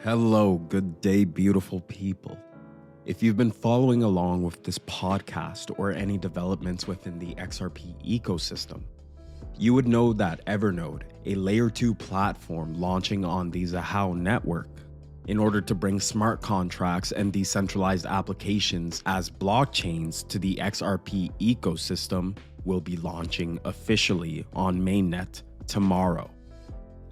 Hello, good day, beautiful people. If you've been following along with this podcast or any developments within the XRP ecosystem, you would know that Evernode, a layer 2 platform launching on the Zahao network, in order to bring smart contracts and decentralized applications as blockchains to the XRP ecosystem, will be launching officially on mainnet tomorrow.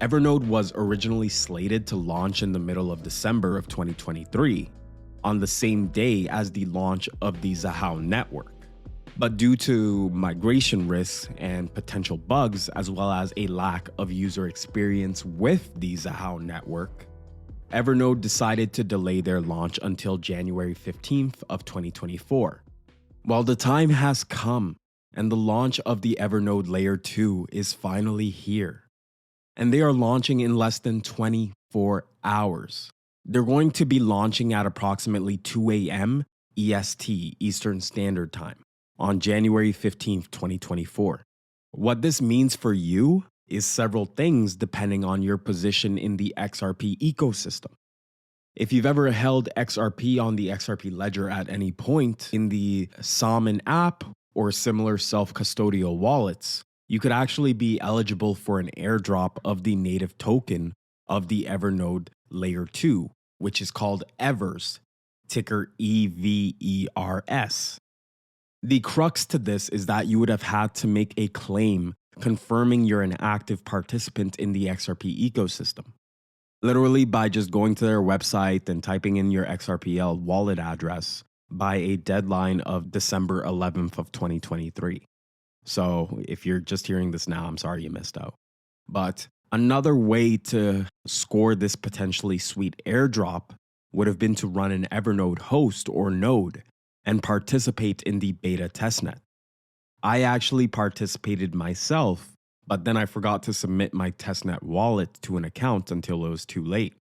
Evernode was originally slated to launch in the middle of December of 2023, on the same day as the launch of the Zahao network. But due to migration risks and potential bugs, as well as a lack of user experience with the Zahao network, Evernode decided to delay their launch until January 15th of 2024. While the time has come and the launch of the Evernode Layer 2 is finally here, and they are launching in less than 24 hours. They're going to be launching at approximately 2 a.m. EST, Eastern Standard Time, on January 15th, 2024. What this means for you is several things depending on your position in the XRP ecosystem. If you've ever held XRP on the XRP ledger at any point in the Salmon app or similar self-custodial wallets, you could actually be eligible for an airdrop of the native token of the Evernode Layer 2, which is called EVERS, ticker EVERS. The crux to this is that you would have had to make a claim confirming you're an active participant in the XRP ecosystem. Literally by just going to their website and typing in your XRPL wallet address by a deadline of December 11th of 2023. So if you're just hearing this now, I'm sorry you missed out. But another way to score this potentially sweet airdrop would have been to run an Evernode host or node and participate in the beta testnet. I actually participated myself, but then I forgot to submit my testnet wallet to an account until it was too late.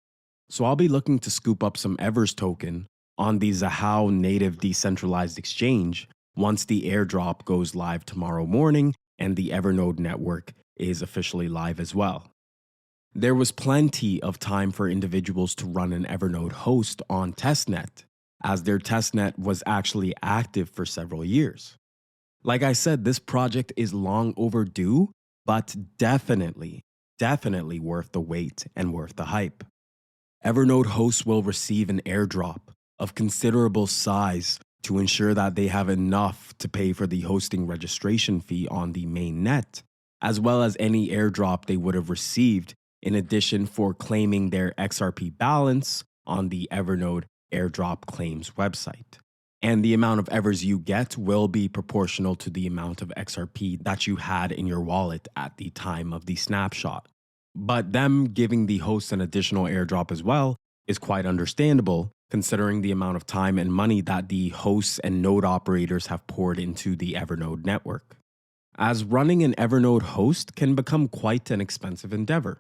So I'll be looking to scoop up some EVERS token on the Zahao native decentralized exchange once the airdrop goes live tomorrow morning and the Evernode network is officially live as well. There was plenty of time for individuals to run an Evernode host on testnet, as their testnet was actually active for several years. Like I said, this project is long overdue, but definitely worth the wait and worth the hype. Evernode hosts will receive an airdrop of considerable size to ensure that they have enough to pay for the hosting registration fee on the main net, as well as any airdrop they would have received in addition for claiming their XRP balance on the Evernode airdrop claims website. And the amount of EVERS you get will be proportional to the amount of XRP that you had in your wallet at the time of the snapshot. But them giving the host an additional airdrop as well is quite understandable, considering the amount of time and money that the hosts and node operators have poured into the Evernode network. As running an Evernode host can become quite an expensive endeavor.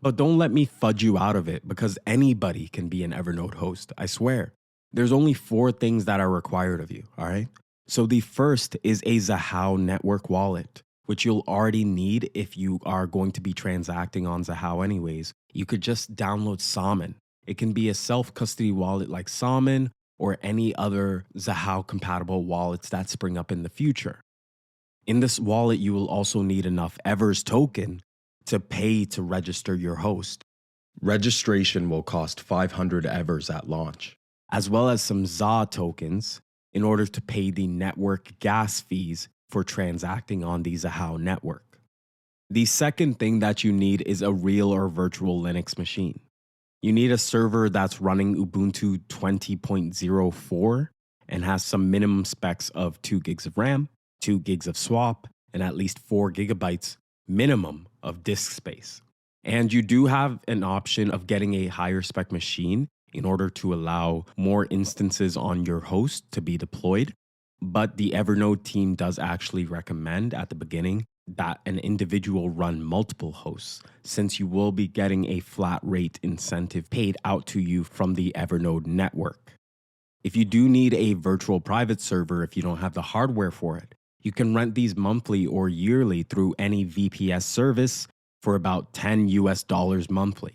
But don't let me fudge you out of it, because anybody can be an Evernode host, I swear. There's only 4 things that are required of you, all right? So the first is a Zahao network wallet, which you'll already need if you are going to be transacting on Zahao anyways. You could just download Salmon. It can be a self-custody wallet like Salmon or any other Zahao-compatible wallets that spring up in the future. In this wallet, you will also need enough EVERS token to pay to register your host. Registration will cost 500 EVERS at launch, as well as some ZA tokens in order to pay the network gas fees for transacting on the Zahao network. The second thing that you need is a real or virtual Linux machine. You need a server that's running Ubuntu 20.04 and has some minimum specs of 2 gigs of RAM, 2 gigs of swap, and at least 4 gigabytes minimum of disk space. And you do have an option of getting a higher spec machine in order to allow more instances on your host to be deployed. But the Evernode team does actually recommend at the beginning that an individual run multiple hosts, since you will be getting a flat rate incentive paid out to you from the Evernode network. If you do need a virtual private server, if you don't have the hardware for it, you can rent these monthly or yearly through any VPS service for about $10 monthly.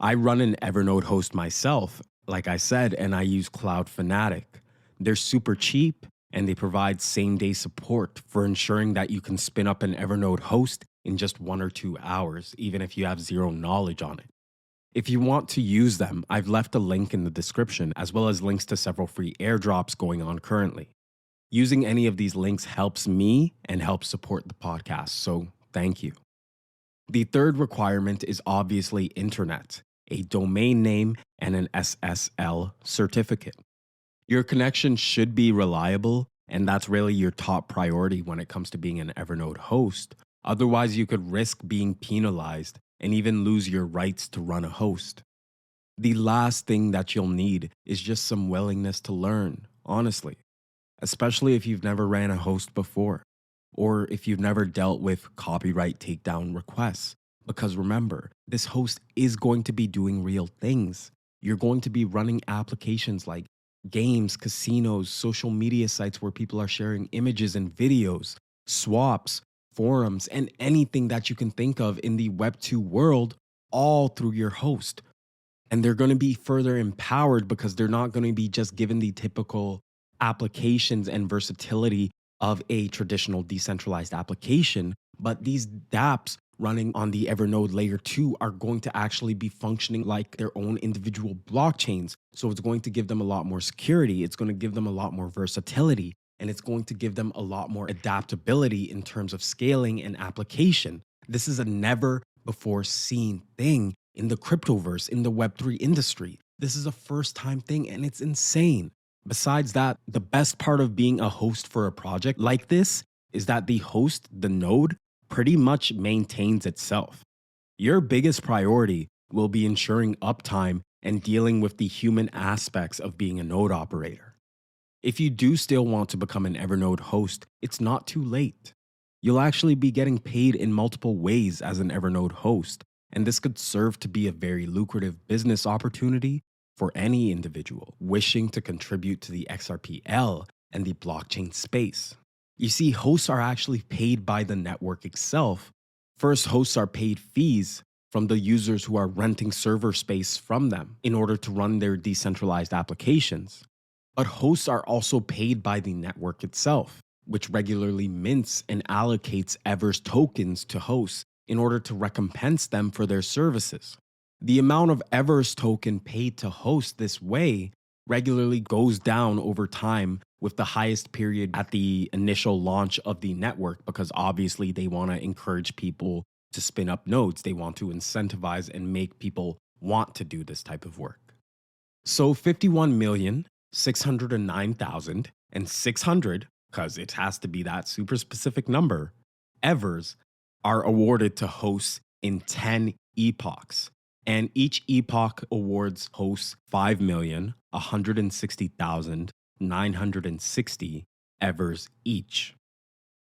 I run an Evernode host myself, like I said, and I use Cloud Fanatic. They're super cheap and they provide same day support for ensuring that you can spin up an Evernode host in just 1 or 2 hours, even if you have zero knowledge on it. If you want to use them, I've left a link in the description as well as links to several free airdrops going on currently. Using any of these links helps me and helps support the podcast, so thank you. The third requirement is obviously internet, a domain name, and an SSL certificate. Your connection should be reliable, and that's really your top priority when it comes to being an Evernode host. Otherwise, you could risk being penalized and even lose your rights to run a host. The last thing that you'll need is just some willingness to learn, honestly, especially if you've never ran a host before, or if you've never dealt with copyright takedown requests. Because remember, this host is going to be doing real things. You're going to be running applications like games, casinos, social media sites where people are sharing images and videos, swaps, forums, and anything that you can think of in the Web2 world, all through your host. And they're going to be further empowered because they're not going to be just given the typical applications and versatility of a traditional decentralized application, but these dApps running on the Evernode layer 2 are going to actually be functioning like their own individual blockchains. So it's going to give them a lot more security, it's going to give them a lot more versatility, and it's going to give them a lot more adaptability in terms of scaling and application. This is a never before seen thing in the cryptoverse, in the Web3 industry. This is a first time thing and it's insane. Besides that, the best part of being a host for a project like this is that the host, the node, pretty much maintains itself. Your biggest priority will be ensuring uptime and dealing with the human aspects of being a node operator. If you do still want to become an Evernode host, it's not too late. You'll actually be getting paid in multiple ways as an Evernode host, and this could serve to be a very lucrative business opportunity for any individual wishing to contribute to the XRPL and the blockchain space. You see, hosts are actually paid by the network itself. First, hosts are paid fees from the users who are renting server space from them in order to run their decentralized applications. But hosts are also paid by the network itself, which regularly mints and allocates Evers tokens to hosts in order to recompense them for their services. The amount of Evers token paid to hosts this way regularly goes down over time, with the highest period at the initial launch of the network, because obviously they want to encourage people to spin up nodes. They want to incentivize and make people want to do this type of work. So 51,609,600, because it has to be that super specific number, Evers are awarded to hosts in 10 epochs. And each epoch awards hosts 5,160,960 Evers each.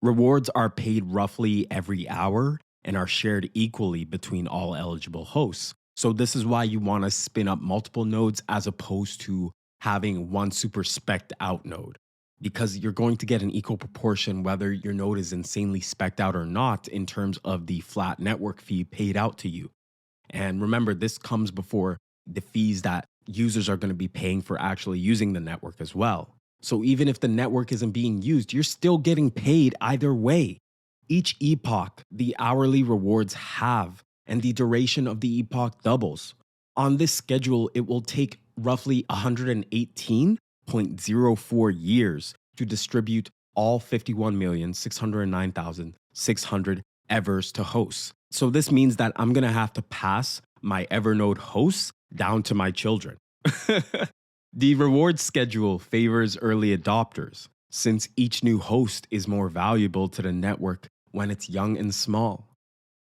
Rewards are paid roughly every hour and are shared equally between all eligible hosts. So this is why you want to spin up multiple nodes as opposed to having one super spec'd out node, because you're going to get an equal proportion whether your node is insanely spec'd out or not in terms of the flat network fee paid out to you. And remember, this comes before the fees that users are going to be paying for actually using the network as well. So even if the network isn't being used, you're still getting paid either way. Each epoch, the hourly rewards halve and the duration of the epoch doubles. On this schedule, it will take roughly 118.04 years to distribute all 51,609,600 Evers to hosts. So this means that I'm going to have to pass my Evernode hosts down to my children. The reward schedule favors early adopters, since each new host is more valuable to the network when it's young and small.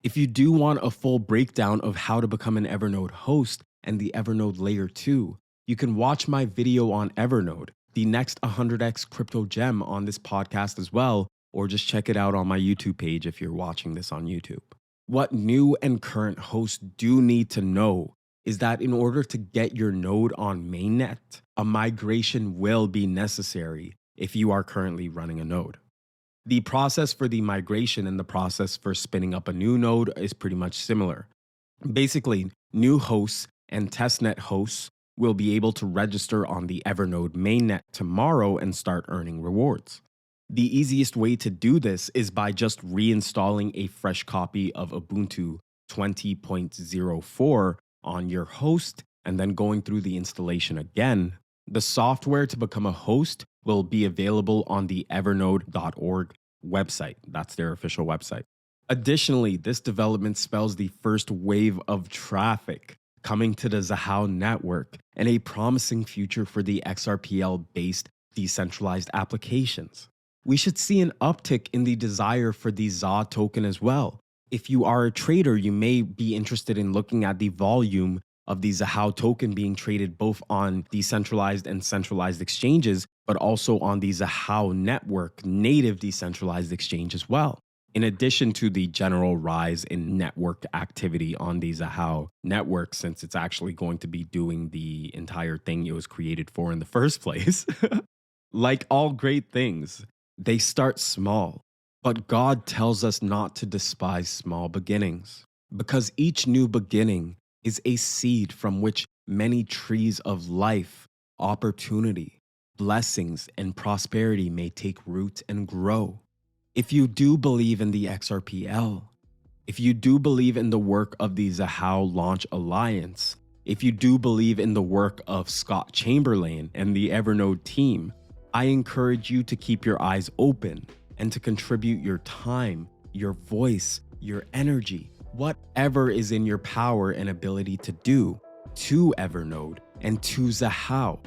If you do want a full breakdown of how to become an Evernode host and the Evernode Layer 2, you can watch my video on Evernode, the next 100x crypto gem on this podcast as well, or just check it out on my YouTube page if you're watching this on YouTube. What new and current hosts do need to know is that in order to get your node on mainnet, a migration will be necessary if you are currently running a node. The process for the migration and the process for spinning up a new node is pretty much similar. Basically, New hosts and testnet hosts will be able to register on the Evernode mainnet tomorrow and start earning rewards. The easiest way to do this is by just reinstalling a fresh copy of Ubuntu 20.04 on your host and then going through the installation again. The software to become a host will be available on the evernode.org website. That's their official website. Additionally, this development spells the first wave of traffic coming to the Zahao network and a promising future for the XRPL-based decentralized applications. We should see an uptick in the desire for the ZA token as well. If you are a trader, you may be interested in looking at the volume of the Zahao token being traded both on decentralized and centralized exchanges, but also on the Zahao network native decentralized exchange as well. In addition to the general rise in network activity on the Zahao network, since it's actually going to be doing the entire thing it was created for in the first place. Like all great things, they start small, but God tells us not to despise small beginnings, because each new beginning is a seed from which many trees of life, opportunity, blessings, and prosperity may take root and grow. If you do believe in the XRPL, if you do believe in the work of the Zahao Launch Alliance, if you do believe in the work of Scott Chamberlain and the Evernode team, I encourage you to keep your eyes open and to contribute your time, your voice, your energy, whatever is in your power and ability to do to Evernode and to Zahao.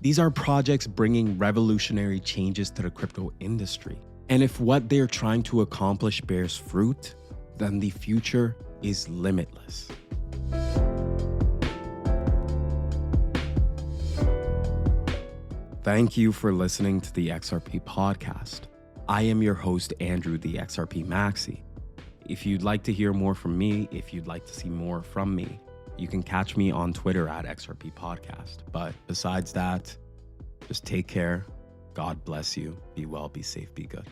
These are projects bringing revolutionary changes to the crypto industry. And if what they're trying to accomplish bears fruit, then the future is limitless. Thank you for listening to the XRP podcast. I am your host, Andrew, the XRP Maxi. If you'd like to hear more from me, if you'd like to see more from me, you can catch me on Twitter at XRP Podcast. But besides that, just take care. God bless you. Be well, be safe, be good.